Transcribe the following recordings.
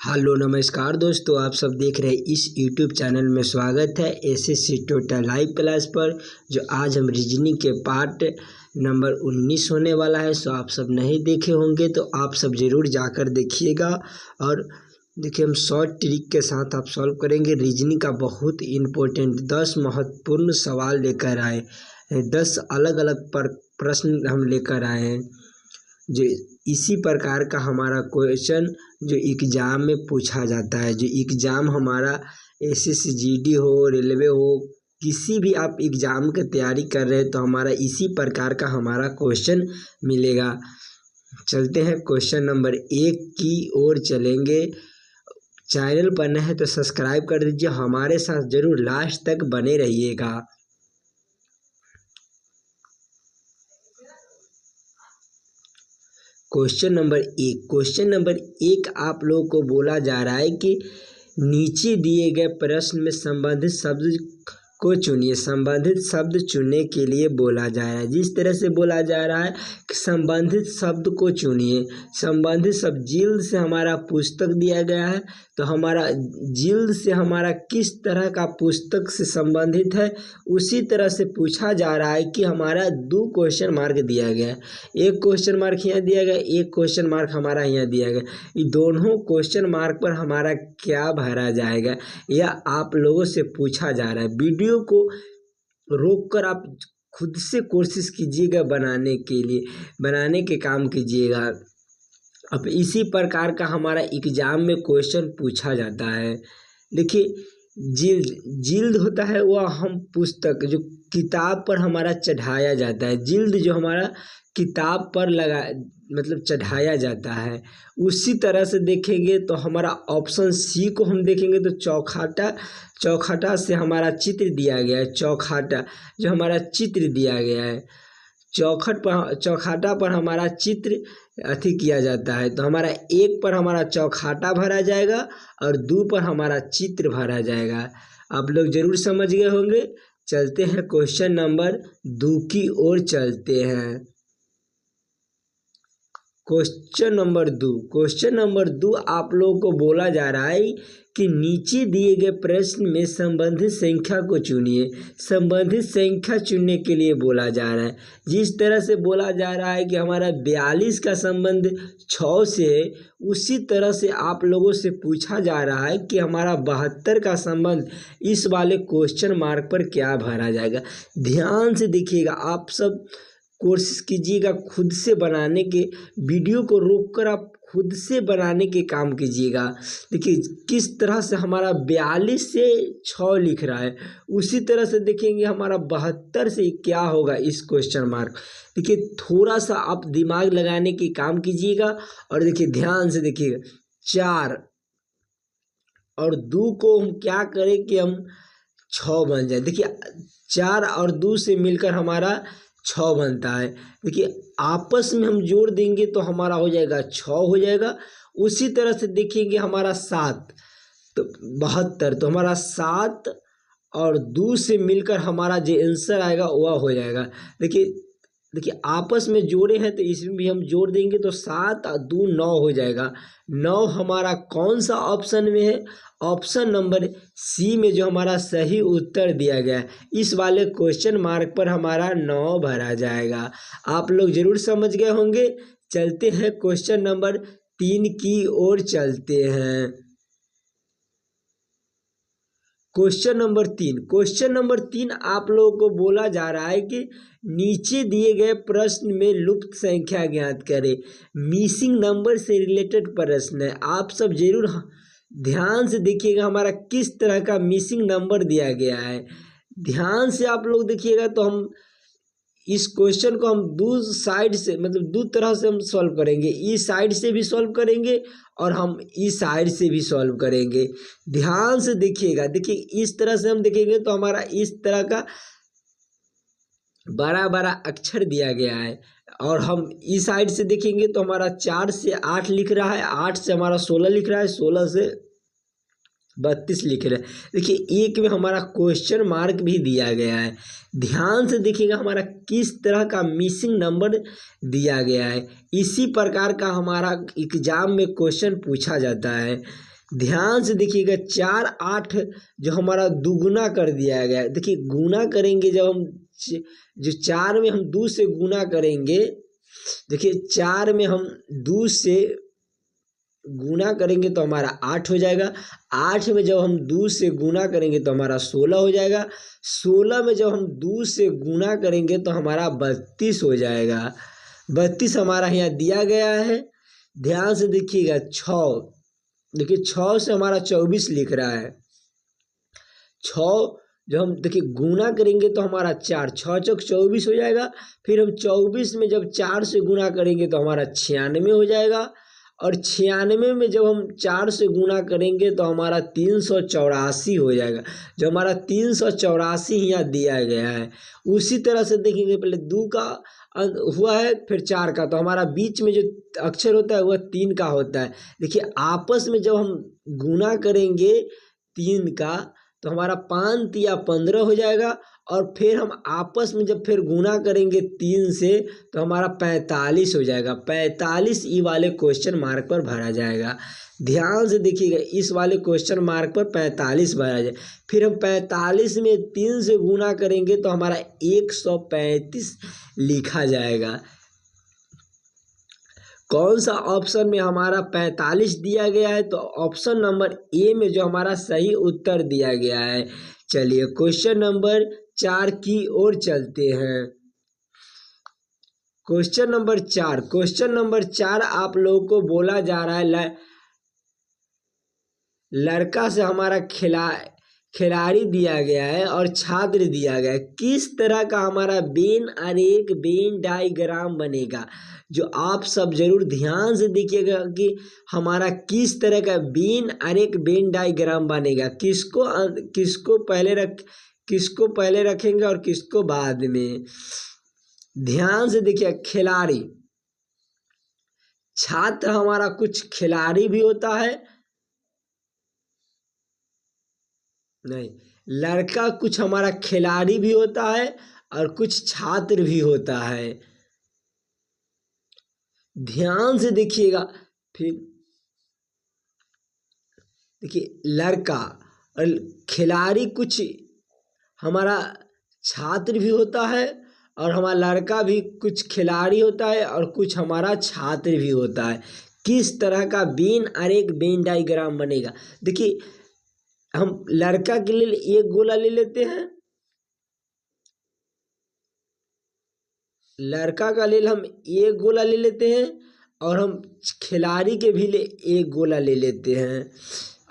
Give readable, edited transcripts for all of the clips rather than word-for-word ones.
Hello नमस्कार दोस्तों, आप सब देख रहे हैं इस यूट्यूब चैनल में। स्वागत है एसएससी टोटल लाइव क्लास पर। जो आज हम रीजनिंग के पार्ट नंबर 19 होने वाला है। सो आप सब नहीं देखे होंगे तो आप सब ज़रूर जाकर देखिएगा। और देखिए, हम शॉर्ट ट्रिक के साथ आप सॉल्व करेंगे। रीजनिंग का बहुत इम्पोर्टेंट 10 महत्वपूर्ण सवाल लेकर आए, 10 अलग अलग प्रश्न हम लेकर आए हैं। जो इसी प्रकार का हमारा क्वेश्चन जो एग्ज़ाम में पूछा जाता है। जो एग्ज़ाम हमारा एसएससी जीडी हो, रेलवे हो, किसी भी आप एग्ज़ाम की तैयारी कर रहे हैं तो हमारा इसी प्रकार का हमारा क्वेश्चन मिलेगा। चलते हैं क्वेश्चन नंबर 1 की ओर चलेंगे। चैनल पर नए हैं तो सब्सक्राइब कर दीजिए, हमारे साथ ज़रूर लास्ट तक बने रहिएगा। क्वेश्चन नंबर एक आप लोगों को बोला जा रहा है कि नीचे दिए गए प्रश्न में संबंधित शब्द को चुनिए। संबंधित शब्द चुनने के लिए बोला जा रहा है। जिस तरह से बोला जा रहा है कि संबंधित शब्द को चुनिए। संबंधित शब्द जिल्द से हमारा पुस्तक दिया गया है, तो हमारा जिल्द से हमारा किस तरह का पुस्तक से संबंधित है, उसी तरह से पूछा जा रहा है कि हमारा 2 क्वेश्चन मार्क दिया गया है। एक क्वेश्चन मार्क यहाँ दिया गया, एक क्वेश्चन मार्क हमारा यहाँ दिया गया। ये दोनों क्वेश्चन मार्क पर हमारा क्या भरा जाएगा, यह आप लोगों से पूछा जा रहा है। वीडियो को रोककर आप खुद से कोशिश कीजिएगा बनाने के काम कीजिएगा। अब इसी प्रकार का हमारा एग्जाम में क्वेश्चन पूछा जाता है। देखिए, जिल्द होता है वह हम पुस्तक जो किताब पर हमारा चढ़ाया जाता है। जिल्द जो हमारा किताब पर चढ़ाया जाता है। उसी तरह से देखेंगे तो हमारा ऑप्शन सी को हम देखेंगे तो चौखाटा से हमारा चित्र दिया गया है। चौखाटा जो हमारा चित्र दिया गया है, चौखाटा पर हमारा चित्र किया जाता है। तो हमारा 1 पर हमारा चौखाटा भरा जाएगा और 2 पर हमारा चित्र भरा जाएगा। आप लोग जरूर समझ गए होंगे। चलते हैं क्वेश्चन नंबर 2 की ओर चलते हैं। क्वेश्चन नंबर 2 आप लोगों को बोला जा रहा है कि नीचे दिए गए प्रश्न में संबंधित संख्या को चुनिए। संबंधित संख्या चुनने के लिए बोला जा रहा है। जिस तरह से बोला जा रहा है कि हमारा 42 का संबंध 6 से है, उसी तरह से आप लोगों से पूछा जा रहा है कि हमारा 72 का संबंध इस वाले क्वेश्चन मार्क पर क्या भरा जाएगा। ध्यान से देखिएगा, आप सब कोशिश कीजिएगा खुद से बनाने के, वीडियो को रोककर आप खुद से बनाने के काम कीजिएगा। देखिए किस तरह से हमारा 42 से 6 लिख रहा है, उसी तरह से देखेंगे हमारा 72 से क्या होगा इस क्वेश्चन मार्क। देखिए थोड़ा सा आप दिमाग लगाने की काम कीजिएगा। और देखिए ध्यान से देखिएगा, 4 और 2 को हम क्या करें कि हम 6 बन जाए। देखिए 4 और 2 से मिलकर हमारा 6 बनता है। देखिए आपस में हम जोड़ देंगे तो हमारा हो जाएगा 6 हो जाएगा। उसी तरह से देखेंगे हमारा 7 तो 72, तो हमारा 7 और 2 से मिलकर हमारा जो आंसर आएगा वह हो जाएगा। देखिए आपस में जोड़े हैं तो इसमें भी हम जोड़ देंगे तो 7 और 2 9 हो जाएगा। 9 हमारा कौन सा ऑप्शन में है? ऑप्शन नंबर सी में जो हमारा सही उत्तर दिया गया है, इस वाले क्वेश्चन मार्क पर हमारा 9 भरा जाएगा। आप लोग जरूर समझ गए होंगे। चलते हैं क्वेश्चन नंबर 3 की ओर चलते हैं। क्वेश्चन नंबर 3 आप लोगों को बोला जा रहा है कि नीचे दिए गए प्रश्न में लुप्त संख्या ज्ञात करें। मिसिंग नंबर से रिलेटेड प्रश्न है। आप सब जरूर ध्यान से देखिएगा हमारा किस तरह का मिसिंग नंबर दिया गया है। ध्यान से आप लोग देखिएगा तो हम इस क्वेश्चन को हम 2 साइड से 2 तरह से हम सॉल्व करेंगे। इस साइड से भी सॉल्व करेंगे और हम इस साइड से भी सॉल्व करेंगे। ध्यान से देखिएगा। देखिए इस तरह से हम देखेंगे तो हमारा इस तरह का बड़ा बड़ा अक्षर दिया गया है, और हम इस साइड से देखेंगे तो हमारा 4 से 8 लिख रहा है, 8 से हमारा 16 लिख रहा है, 16 से 32 लिख रहा है। देखिए एक में हमारा क्वेश्चन मार्क भी दिया गया है। ध्यान से देखिएगा हमारा किस तरह का मिसिंग नंबर दिया गया है। इसी प्रकार का हमारा एग्जाम में क्वेश्चन पूछा जाता है। ध्यान से देखिएगा 4 8 जो हमारा दुगुना कर दिया गया है। देखिए गुना करेंगे जब हम जो 4 में हम 2 से गुना करेंगे, देखिए 4 में हम 2 से गुना करेंगे तो हमारा 8 हो जाएगा। 8 में जब हम 2 से गुना करेंगे तो हमारा 16 हो जाएगा। 16 में जब हम 2 से गुना करेंगे तो हमारा 32 हो जाएगा। 32 हमारा यहाँ दिया गया है। ध्यान से देखिएगा 6, देखिए 6 से हमारा 24 लिख रहा है। 6 जब हम देखिए गुना करेंगे तो हमारा 4 6 चौक 24 हो जाएगा। फिर हम 24 में जब 4 से गुना करेंगे तो हमारा 96 हो जाएगा। और 96 में जब हम 4 से गुना करेंगे तो हमारा 384 हो जाएगा। जो हमारा 384 यहाँ दिया गया है। उसी तरह से देखेंगे पहले 2 का हुआ है, फिर 4 का, तो हमारा बीच में जो अक्षर होता है वह 3 का होता है। देखिए आपस में जब हम गुना करेंगे 3 का तो हमारा 5 तिया 15 हो जाएगा। और फिर हम आपस में जब फिर गुना करेंगे 3 से तो हमारा 45 हो जाएगा। 45 ई वाले क्वेश्चन मार्क पर भरा जाएगा। ध्यान से देखिएगा इस वाले क्वेश्चन मार्क पर 45 भरा जाए। फिर हम 45 में 3 से गुना करेंगे तो हमारा 135 लिखा जाएगा। कौन सा ऑप्शन में हमारा 45 दिया गया है? तो ऑप्शन नंबर ए में जो हमारा सही उत्तर दिया गया है। चलिए क्वेश्चन नंबर 4 की ओर चलते हैं। क्वेश्चन नंबर 4 आप लोगों को बोला जा रहा है लड़का से हमारा खिलाड़ी दिया गया है और छात्र दिया गया है। किस तरह का हमारा वेन आरेख वेन डायग्राम बनेगा? जो आप सब जरूर ध्यान से देखिएगा कि हमारा किस तरह का वेन आरेख वेन डायग्राम बनेगा। किसको पहले रखेंगे और किसको बाद में। ध्यान से देखिए खिलाड़ी, छात्र हमारा कुछ खिलाड़ी भी होता है, नहीं, लड़का कुछ हमारा खिलाड़ी भी होता है और कुछ छात्र भी होता है। ध्यान से देखिएगा। फिर देखिए लड़का और खिलाड़ी कुछ हमारा छात्र भी होता है और हमारा लड़का भी कुछ खिलाड़ी होता है और कुछ हमारा छात्र भी होता है। किस तरह का वेन आरेख वेन डायग्राम बनेगा? देखिए हम लड़का के लिए एक गोला ले लेते हैं, लड़का का लिए हम एक गोला ले लेते हैं और हम खिलाड़ी के भी लिए एक गोला ले लेते हैं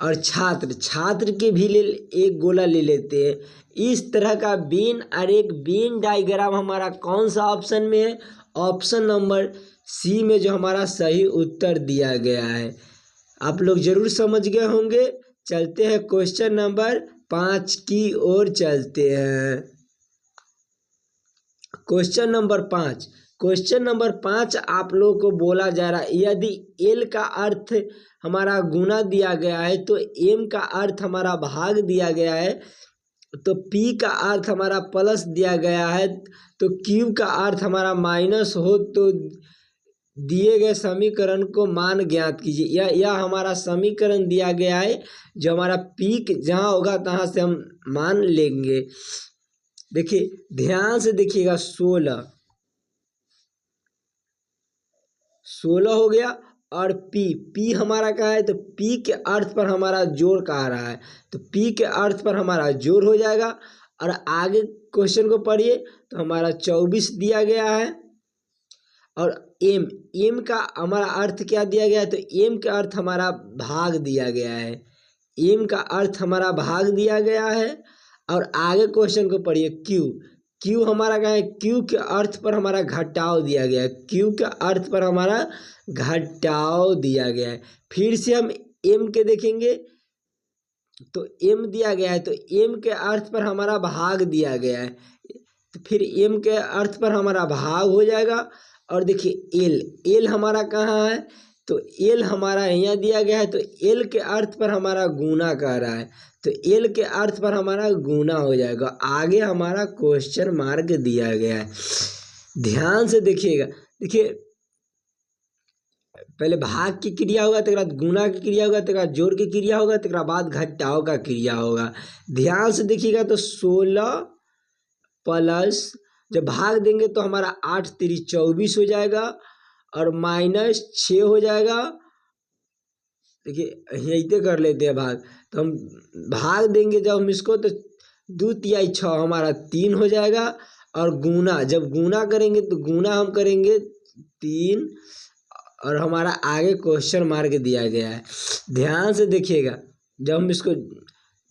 और छात्र के भी लिए एक गोला ले लेते हैं। इस तरह का वेन आरेख वेन डायग्राम हमारा कौन सा ऑप्शन में है? ऑप्शन नंबर सी में जो हमारा सही उत्तर दिया गया है। आप लोग जरूर समझ गए होंगे। चलते हैं क्वेश्चन नंबर 5 की ओर चलते हैं। क्वेश्चन नंबर 5 आप लोगों को बोला जा रहा है यदि एल का अर्थ हमारा गुना दिया गया है तो एम का अर्थ हमारा भाग दिया गया है, तो पी का अर्थ हमारा प्लस दिया गया है, तो क्यू का अर्थ हमारा माइनस हो तो दिए गए समीकरण को मान ज्ञात कीजिए। यह हमारा समीकरण दिया गया है। जो हमारा पीक जहाँ होगा तहाँ से हम मान लेंगे। देखिए ध्यान से देखिएगा 16 हो गया और पी हमारा क्या है? तो पी के अर्थ पर हमारा जोड़ कहा रहा है, तो पी के अर्थ पर हमारा जोड़ हो जाएगा। और आगे क्वेश्चन को पढ़िए तो हमारा 24 दिया गया है। और एम का हमारा अर्थ क्या दिया गया है? तो एम का अर्थ हमारा भाग दिया गया है। एम का अर्थ हमारा भाग दिया गया है। और आगे क्वेश्चन को पढ़िए क्यू हमारा क्या है? क्यू के अर्थ पर हमारा घटाव दिया गया है। क्यू के अर्थ पर हमारा घटाव दिया गया है। फिर से हम एम के देखेंगे तो एम दिया गया है, तो एम के अर्थ पर हमारा भाग दिया गया है, तो फिर एम के अर्थ पर हमारा भाग हो जाएगा। और देखिए एल हमारा कहाँ है? तो एल हमारा यहाँ दिया गया है, तो एल के अर्थ पर हमारा गुना कर रहा है, तो एल के अर्थ पर हमारा गुना हो जाएगा। आगे हमारा क्वेश्चन मार्क दिया गया है। ध्यान से देखिएगा। देखिए पहले भाग की क्रिया होगा, तक बाद गुना की क्रिया होगा, तक बाद जोड़ की क्रिया होगा, तक बाद घटाव का क्रिया होगा। ध्यान से देखिएगा तो 16 प्लस, जब भाग देंगे तो हमारा 8 3 24 हो जाएगा और माइनस 6 हो जाएगा। देखिए यही कर लेते हैं भाग, तो हम भाग देंगे जब हम इसको तो 2 तिहाई 6 हमारा 3 हो जाएगा। और गुना, जब गुना करेंगे तो गुना हम करेंगे 3 और हमारा आगे क्वेश्चन मार्क दिया गया है। ध्यान से देखिएगा, जब हम इसको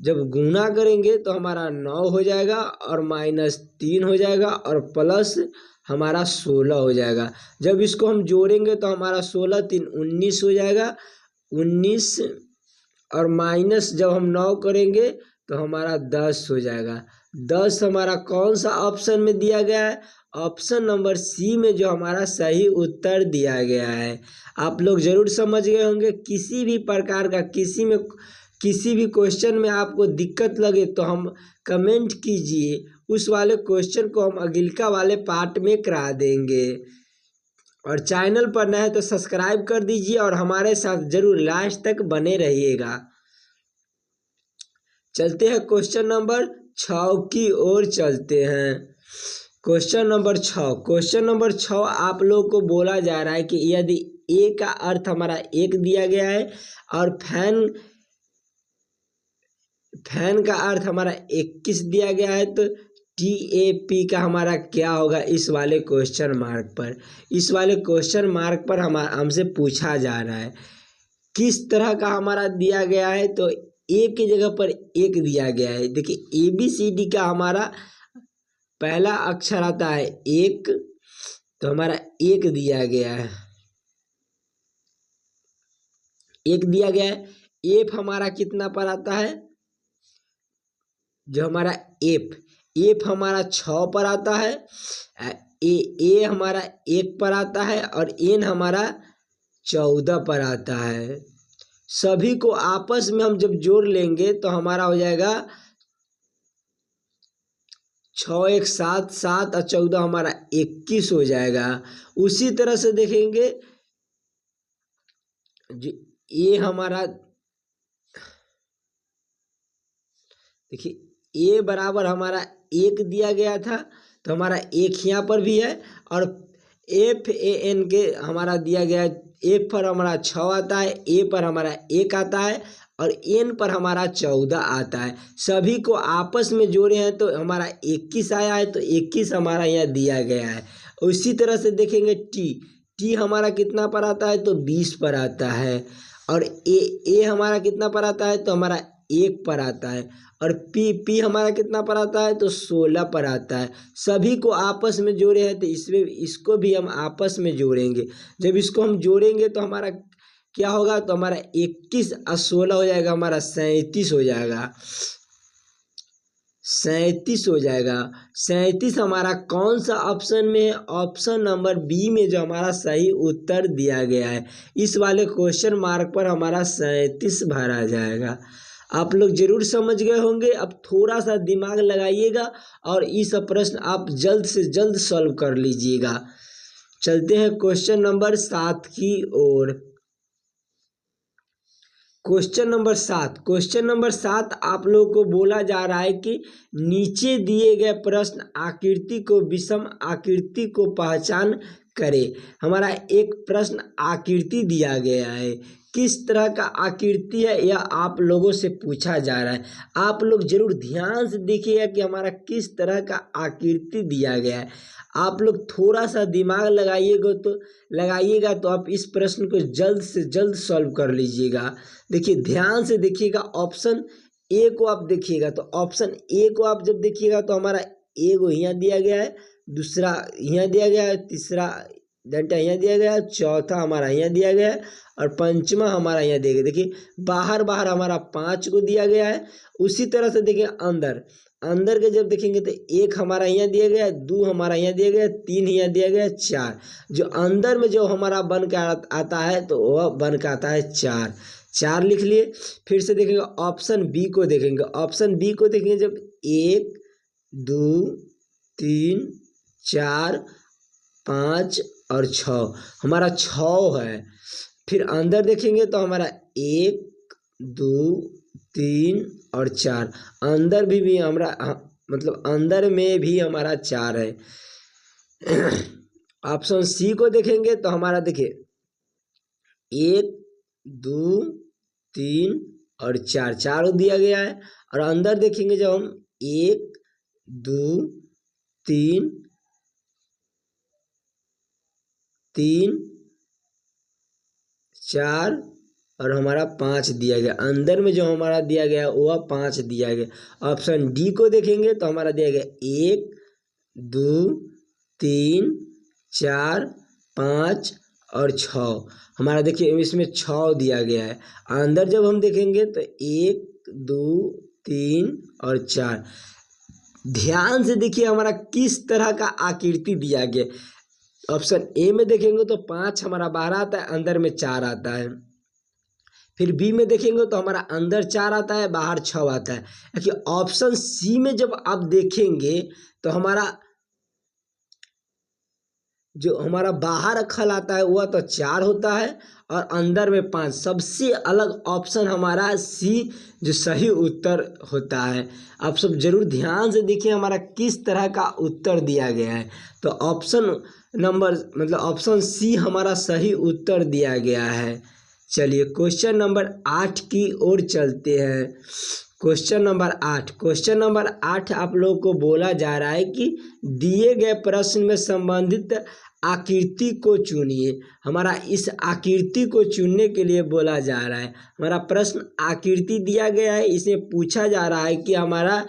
जब गुना करेंगे तो हमारा 9 हो जाएगा और माइनस 3 हो जाएगा और प्लस हमारा 16 हो जाएगा। जब इसको हम जोड़ेंगे तो हमारा 16 3 19 हो जाएगा, 19 और माइनस जब हम 9 करेंगे तो हमारा 10 हो जाएगा। 10 हमारा कौन सा ऑप्शन में दिया गया है? ऑप्शन नंबर सी में जो हमारा सही उत्तर दिया गया है। आप लोग जरूर समझ गए होंगे। किसी भी प्रकार का किसी भी क्वेश्चन में आपको दिक्कत लगे तो हम कमेंट कीजिए, उस वाले क्वेश्चन को हम अगिलका वाले पार्ट में करा देंगे। और चैनल पर नए हैं तो सब्सक्राइब कर दीजिए और हमारे साथ जरूर लास्ट तक बने रहिएगा। चलते हैं क्वेश्चन नंबर 6 की ओर चलते हैं। क्वेश्चन नंबर 6 आप लोगों को बोला जा रहा है कि यदि ए का अर्थ हमारा 1 दिया गया है और फैन का अर्थ हमारा 21 दिया गया है तो TAP का हमारा क्या होगा? इस वाले क्वेश्चन मार्क पर हमसे पूछा जा रहा है किस तरह का हमारा दिया गया है। तो ए की जगह पर 1 दिया गया है। देखिए ABCD का हमारा पहला अक्षर आता है 1, तो हमारा 1 दिया गया है, 1 दिया गया है। एफ हमारा कितना पर आता है? जो हमारा एफ हमारा 6 पर आता है। ए हमारा 1 पर आता है और एन हमारा 14 पर आता है। सभी को आपस में हम जब जोड़ लेंगे तो हमारा हो जाएगा 6 1 7 7 और 14 हमारा 21 हो जाएगा। उसी तरह से देखेंगे जो ए हमारा, देखिए ए बराबर हमारा 1 दिया गया था तो हमारा 1 यहाँ पर भी है। और FAN के हमारा दिया गया है, एफ पर हमारा 6 आता है, ए पर हमारा 1 आता है और एन पर हमारा 14 आता है। सभी को आपस में जोड़े हैं तो हमारा 21 आया है, तो 21 हमारा यहाँ दिया गया है। उसी तरह से देखेंगे टी हमारा कितना पर आता है? तो 20 पर आता है। और ए हमारा कितना पर आता है? तो हमारा 1 पर आता है। और पी हमारा कितना पर आता है? तो 16 पर आता है। सभी को आपस में जोड़े हैं तो इसको भी हम आपस में जोड़ेंगे। जब इसको हम जोड़ेंगे तो हमारा क्या होगा? तो हमारा 21 और 16 हो जाएगा, हमारा 37 हो जाएगा। 37 हो जाएगा। 37 हमारा कौन सा ऑप्शन में है? ऑप्शन नंबर बी में जो हमारा सही उत्तर दिया गया है। इस वाले क्वेश्चन मार्क पर हमारा 37 भरा जाएगा। आप लोग जरूर समझ गए होंगे। अब थोड़ा सा दिमाग लगाइएगा और इस प्रश्न आप जल्द से जल्द सॉल्व कर लीजिएगा। चलते हैं क्वेश्चन नंबर 7 की ओर। क्वेश्चन नंबर 7 आप लोगों को बोला जा रहा है कि नीचे दिए गए प्रश्न आकृति को विषम आकृति को पहचान करें। हमारा एक प्रश्न आकृति दिया गया है, किस तरह का आकृति है यह आप लोगों से पूछा जा रहा है। आप लोग जरूर ध्यान से देखिएगा कि हमारा किस तरह का आकृति दिया गया है। आप लोग थोड़ा सा दिमाग लगाइएगा तो आप इस प्रश्न को जल्द से जल्द सॉल्व कर लीजिएगा। देखिए ध्यान से देखिएगा, ऑप्शन ए को आप देखिएगा तो ऑप्शन ए को आप जब देखिएगा तो हमारा ए को यहाँ दिया गया है, दूसरा यहाँ दिया गया है, तीसरा डंडा यहाँ दिया गया है, चौथा हमारा यहाँ दिया गया है और पंचमा हमारा यहाँ दिया गया। देखिए बाहर हमारा 5 को दिया गया है। उसी तरह से देखिए अंदर के जब देखेंगे तो 1 हमारा यहाँ दिया गया है, 2 हमारा यहाँ दिया गया है, 3 यहाँ दिया गया है, 4 जो अंदर में जो हमारा बन के आता है तो वह बन के आता है 4 लिख लिए। फिर से देखेंगे ऑप्शन बी को देखेंगे। ऑप्शन बी को देखेंगे जब 1 2 3 4 5 और 6 हमारा 6 है। फिर अंदर देखेंगे तो हमारा 1 2 3 और 4। अंदर भी हमारा मतलब अंदर में भी हमारा 4 है। ऑप्शन सी को देखेंगे तो हमारा देखिए 1 2 3 और 4 चारों दिया गया है। और अंदर देखेंगे जब हम 1 2 3 3 4 और हमारा 5 दिया गया। अंदर में जो हमारा दिया गया वह 5 दिया गया। ऑप्शन डी को देखेंगे तो हमारा दिया गया 1 2 3 4 5 और 6। हमारा देखिए इसमें 6 दिया गया है। अंदर जब हम देखेंगे तो 1 2 3 और 4। ध्यान से देखिए हमारा किस तरह का आकृति दिया गया। ऑप्शन ए में देखेंगे तो 5 हमारा बाहर आता है, अंदर में 4 आता है। फिर बी में देखेंगे तो हमारा अंदर 4 आता है, बाहर 6 आता है। देखिए ऑप्शन सी में जब आप देखेंगे तो हमारा जो हमारा बाहर खल आता है वह तो 4 होता है और अंदर में 5। सबसे अलग ऑप्शन हमारा सी जो सही उत्तर होता है। आप सब जरूर ध्यान से देखिए हमारा किस तरह का उत्तर दिया गया है। तो ऑप्शन नंबर मतलब ऑप्शन सी हमारा सही उत्तर दिया गया है। चलिए क्वेश्चन नंबर 8 की ओर चलते हैं। क्वेश्चन नंबर 8 आप लोगों को बोला जा रहा है कि दिए गए प्रश्न में संबंधित आकृति को चुनिए। हमारा इस आकृति को चुनने के लिए बोला जा रहा है। हमारा प्रश्न आकृति दिया गया है, इसमें पूछा जा रहा है कि हमारा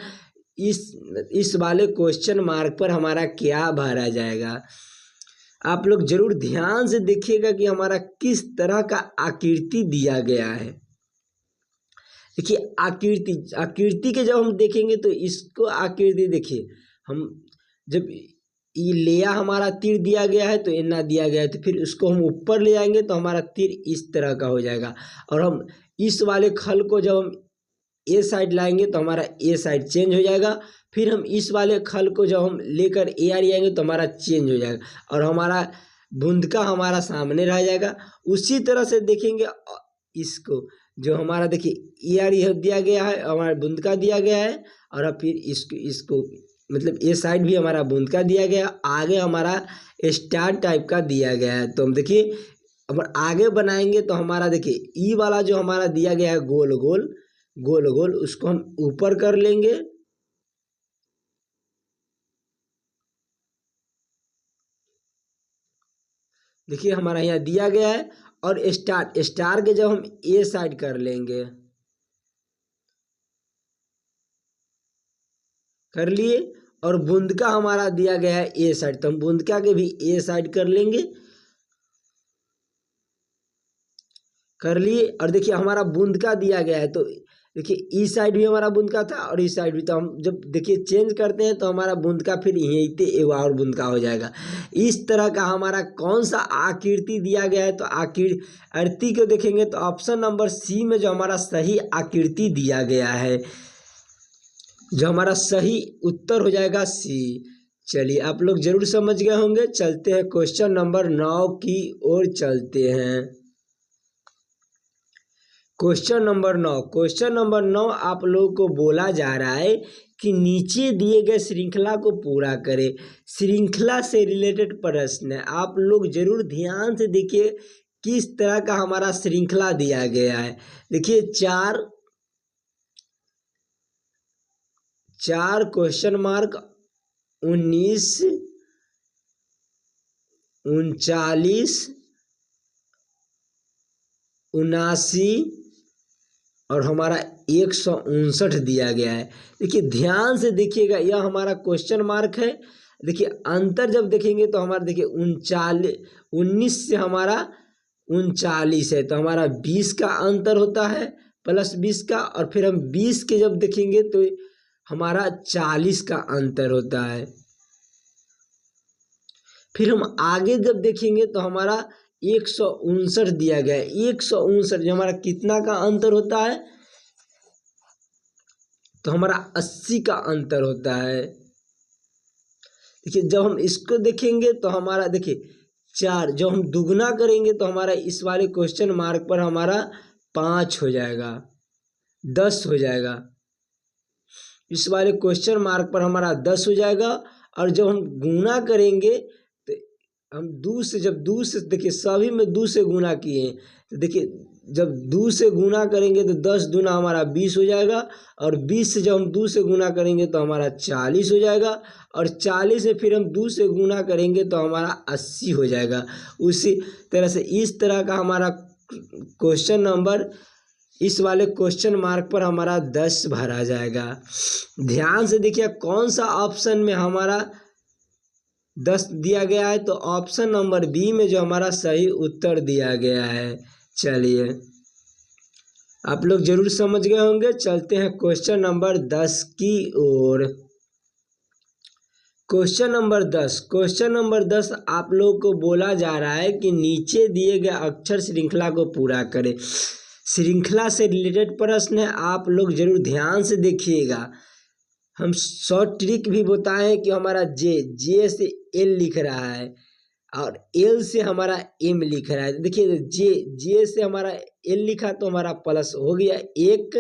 इस वाले क्वेश्चन मार्क पर हमारा क्या भरा जाएगा। आप लोग जरूर ध्यान से देखिएगा कि हमारा किस तरह का आकृति दिया गया है। देखिए आकृति के जब हम देखेंगे तो इसको आकृति देखिए, हम जब ये लेया हमारा तीर दिया गया है तो इतना दिया गया है, तो फिर उसको हम ऊपर ले आएंगे तो हमारा तीर इस तरह का हो जाएगा। और हम इस वाले खल को जब हम ए साइड लाएंगे तो हमारा ए साइड चेंज हो जाएगा। फिर हम इस वाले खल को जब हम लेकर ए आर आएंगे तो हमारा चेंज हो जाएगा और हमारा बूंदका हमारा सामने रह जाएगा। उसी तरह से देखेंगे इसको जो हमारा देखिए ए आर दिया गया है, हमारा बूंदका दिया गया है और फिर इसको मतलब ये साइड भी हमारा बूंदका दिया गया, आगे हमारा स्टार टाइप का दिया गया है। तो हम देखिए अब आगे बनाएंगे तो हमारा देखिए ई वाला जो हमारा दिया गया है गोल गोल उसको हम ऊपर कर लेंगे। देखिए हमारा यहाँ दिया गया है और स्टार के जब हम ए साइड कर लेंगे, कर लिए। और बूंदका हमारा दिया गया है ए साइड, तो हम बूंदका के भी ए साइड कर लेंगे, कर लिए। और देखिए हमारा बूंदका दिया गया है तो देखिए इस साइड भी हमारा बूंदका था और इस साइड भी, तो हम जब देखिए चेंज करते हैं तो हमारा बूंदका फिर यहीं पे एक और बूंदका हो जाएगा। इस तरह का हमारा कौन सा आकृति दिया गया है, तो आकृति को देखेंगे तो ऑप्शन नंबर सी में जो हमारा सही आकृति दिया गया है, जो हमारा सही उत्तर हो जाएगा सी। चलिए आप लोग जरूर समझ गए होंगे। चलते हैं क्वेश्चन नंबर 9 की ओर चलते हैं। क्वेश्चन नंबर 9 आप लोगों को बोला जा रहा है कि नीचे दिए गए श्रृंखला को पूरा करें। श्रृंखला से रिलेटेड प्रश्न है, आप लोग जरूर ध्यान से देखिए किस तरह का हमारा श्रृंखला दिया गया है। देखिए 4 क्वेश्चन मार्क 19 39 79 और हमारा 159 दिया गया है। देखिए ध्यान से देखिएगा, यह हमारा क्वेश्चन मार्क है। देखिए अंतर जब देखेंगे तो हमारा देखिए 19 से हमारा 39 है, तो हमारा 20 का अंतर होता है प्लस 20 का। और फिर हम 20 के जब देखेंगे तो हमारा 40 का अंतर होता है। फिर हम आगे जब देखेंगे तो हमारा 159 दिया गया है। 159 जो हमारा कितना का अंतर होता है, तो हमारा 80 का अंतर होता है। देखिए जब हम इसको देखेंगे तो हमारा देखिए 4, जब हम दुगना करेंगे तो हमारा इस वाले क्वेश्चन मार्क पर हमारा 5 हो जाएगा, 10 हो जाएगा। इस वाले क्वेश्चन मार्क पर हमारा 10 हो जाएगा। और जब हम गुना करेंगे तो हम दो से, जब दो से, देखिए सभी में 2 से गुना किए हैं, तो देखिए जब 2 से गुना करेंगे तो 10 दूना हमारा 20 हो जाएगा। और 20 से जब हम 2 से गुना करेंगे तो हमारा 40 हो जाएगा। और 40 से फिर हम 2 से गुना करेंगे तो हमारा 80 हो जाएगा। उसी तरह से इस तरह का हमारा क्वेश्चन नंबर, इस वाले क्वेश्चन मार्क पर हमारा 10 भरा जाएगा। ध्यान से देखिए कौन सा ऑप्शन में हमारा 10 दिया गया है, तो ऑप्शन नंबर बी में जो हमारा सही उत्तर दिया गया है। चलिए आप लोग जरूर समझ गए होंगे। चलते हैं क्वेश्चन नंबर 10 की ओर। क्वेश्चन नंबर 10, क्वेश्चन नंबर 10 आप लोग को बोला जा रहा है कि नीचे दिए गए अक्षर श्रृंखला को पूरा करें। श्रृंखला से रिलेटेड प्रश्न है, आप लोग जरूर ध्यान से देखिएगा। हम शॉर्ट ट्रिक भी बताएं कि हमारा जे से एल लिख रहा है और एल से हमारा एम लिख रहा है। देखिए जे से हमारा एल लिखा तो हमारा प्लस हो गया 1।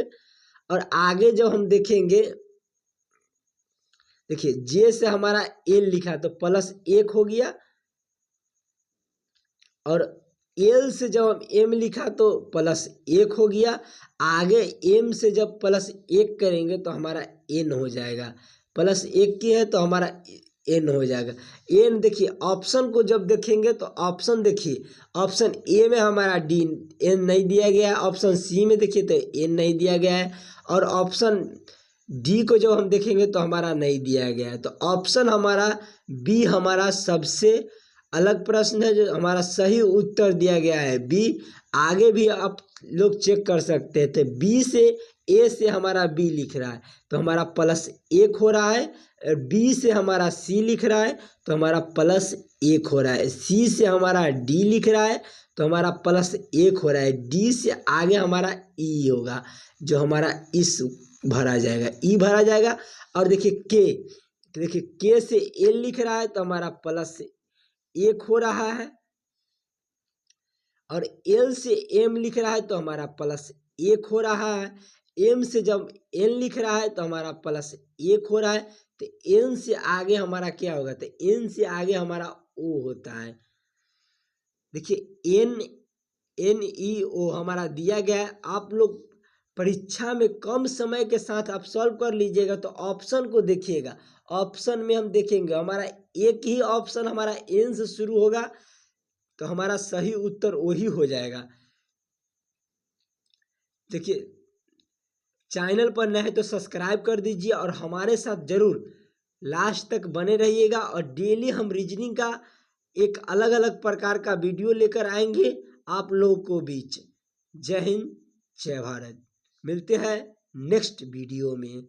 और आगे जब हम देखेंगे, देखिए जे से हमारा एल लिखा तो प्लस 1 हो गया। और एल से जब हम एम लिखा तो प्लस 1 हो गया। आगे एम से जब प्लस 1 करेंगे तो हमारा एन हो जाएगा। प्लस 1 की है तो हमारा एन हो जाएगा। एन देखिए ऑप्शन को जब देखेंगे तो ऑप्शन देखिए, ऑप्शन ए में हमारा डी एन नहीं दिया गया है, ऑप्शन सी में देखिए तो एन नहीं दिया गया है, और ऑप्शन डी को जब हम देखेंगे तो हमारा नहीं दिया गया है। तो ऑप्शन हमारा बी हमारा सबसे अलग प्रश्न है, जो हमारा सही उत्तर दिया गया है बी। आगे भी आप लोग चेक कर सकते हैं। तो बी से ए से हमारा बी लिख रहा है तो हमारा प्लस 1 हो रहा है। बी से हमारा सी लिख रहा है तो हमारा प्लस 1 हो रहा है। सी से हमारा डी लिख रहा है तो हमारा प्लस 1 हो रहा है। डी से आगे हमारा ई होगा, जो हमारा इस भरा जाएगा, ई भरा जाएगा। और देखिए के से एल लिख रहा है तो हमारा प्लस 1 हो रहा है। और एल से एम लिख रहा है तो हमारा प्लस 1 हो रहा है। एम से जब एन लिख रहा है तो हमारा प्लस 1 हो रहा है। तो एन से आगे हमारा क्या होगा, तो एन से आगे हमारा ओ होता है। देखिए एन ई ओ हमारा दिया गया है। आप लोग परीक्षा में कम समय के साथ आप सॉल्व कर लीजिएगा तो ऑप्शन को देखिएगा। ऑप्शन में हम देखेंगे हमारा एक ही ऑप्शन हमारा एन से शुरू होगा तो हमारा सही उत्तर वही हो जाएगा। देखिए चैनल पर नए हैं तो सब्सक्राइब कर दीजिए और हमारे साथ जरूर लास्ट तक बने रहिएगा। और डेली हम रीजनिंग का एक अलग अलग प्रकार का वीडियो लेकर आएंगे आप लोगों को बीच। जय हिंद, जय भारत। मिलते हैं नेक्स्ट वीडियो में।